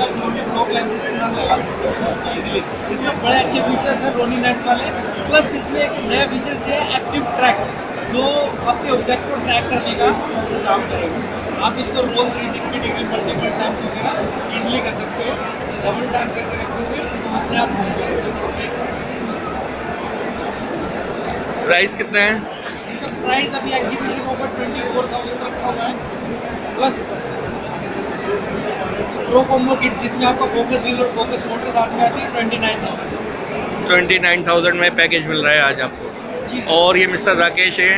आप छोटे block lenses के साथ लगा सकते हो इजीली। इसमें बड़े अच्छे फीचर्स हैं रोनी नेस वाले, प्लस इसमें एक नया फीचर दिया है एक्टिव ट्रैक, जो आपके ऑब्जेक्ट को ट्रैक करने का काम करेगा। आप इसको रोल 360 डिग्री मल्टीपल टाइम्स वगैरह ईजिली कर सकते हो। डबल टैप करके रखोगे अपने आप घूम जाएगा। प्राइस कितना है इसका? प्राइस अभी एग्जीबिशन ऑफर 24,000 रखा हुआ है, प्लस प्रो कॉम्बो किट जिसमें आपका फोकस व्हील और फोकस मोटर साथ में आती है 29,000। 29,000 में पैकेज मिल रहा है आज आपको। और ये मिस्टर राकेश है।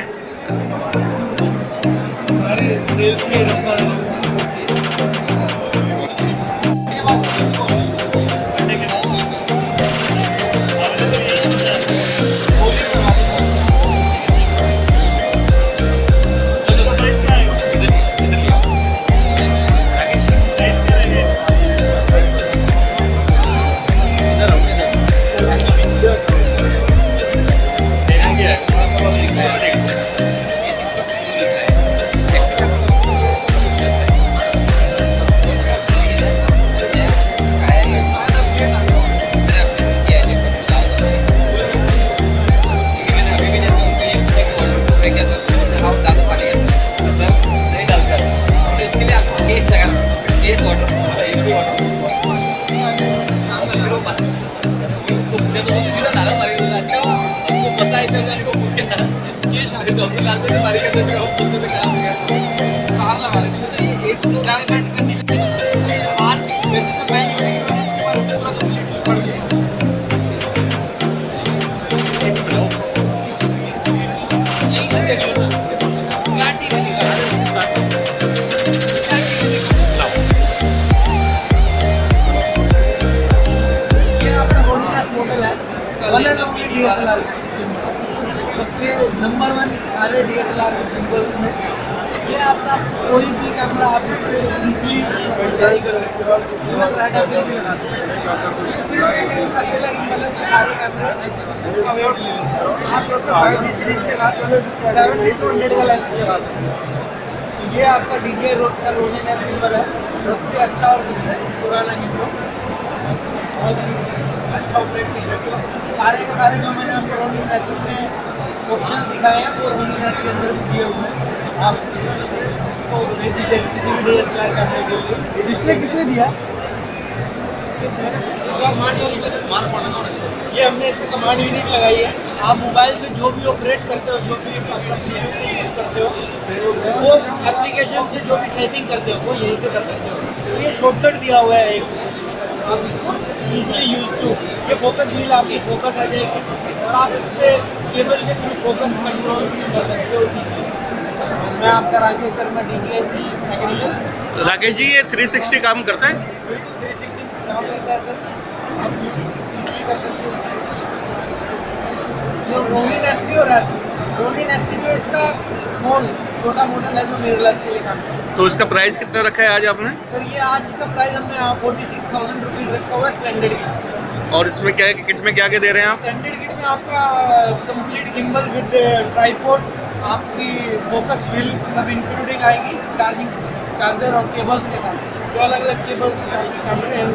सबसे नंबर 1 सारे DSLR सिंबल्स में ये आपका कोई भी कैमरा आप इजीली कैरी कर सकते हो, इवन रेड एप भी लगा सकते हो। ये सिर्फ एक अकेला गिम्बल है जो सारे कैमरे का वेट ले लेते हैं। आप 5D सीरीज के साथ 7-100 का लेंस लगा सकते हो। ये आपका DJI रोड का रोनी नेस गिम्बल है, सबसे अच्छा और सबसे पुराना गिम्बल, बहुत ही अच्छा ऑपरेट कर सकते हो। सारे के सारे जो मैंने आपको रोनी नेस में ऑप्शन दिखाए हैं वो रोनी नेस के अंदर भी दिए हुए हैं। आप इसको भेज दीजिए किसी भी DSLR कैमरे के लिए। डिस्प्ले किसने दिया? ये हमने इसमें कमांड यूनिट लगाई है। आप मोबाइल से जो भी ऑपरेट करते हो, जो भी अपना यूज़ करते हो, वो एप्लीकेशन से जो भी सेटिंग करते हो वो यहीं से कर सकते हो। तो ये शॉर्टकट दिया हुआ है एक, आप इसको इजीली यूज टू, ये फोकस व्हील आपकी फोकस आ जाएगी और आप इस पर केबल के थ्रू फोकस कंट्रोल कर सकते हो इजीली। मैं आपका राकेश शर्मा DJI से मैकेनिकल। राकेश जी ये 360 काम करता है? 360 काम करता है सर, आप इजीली कर सकते हो। जो रोनी नेस और रोनी नेस जो इसका स्मॉल छोटा मॉडल है जो मिररलेस के लिए काम करता है। तो इसका प्राइस कितना रखा है आज आपने? सर ये आज इसका प्राइस हमने 46,000 रुपीज़ रखा हुआ है स्टैंडर्ड किट। और इसमें क्या किट में क्या क्या दे रहे हैं आप? स्टैंडर्ड किट में आपका कंप्लीट गिम्बल विद ट्राइपॉड, आपकी फोकस व्हील सब इंक्लूडिंग आएगी, चार्जर और केबल्स के साथ, जो अलग अलग केबल्स कैमरे हैं।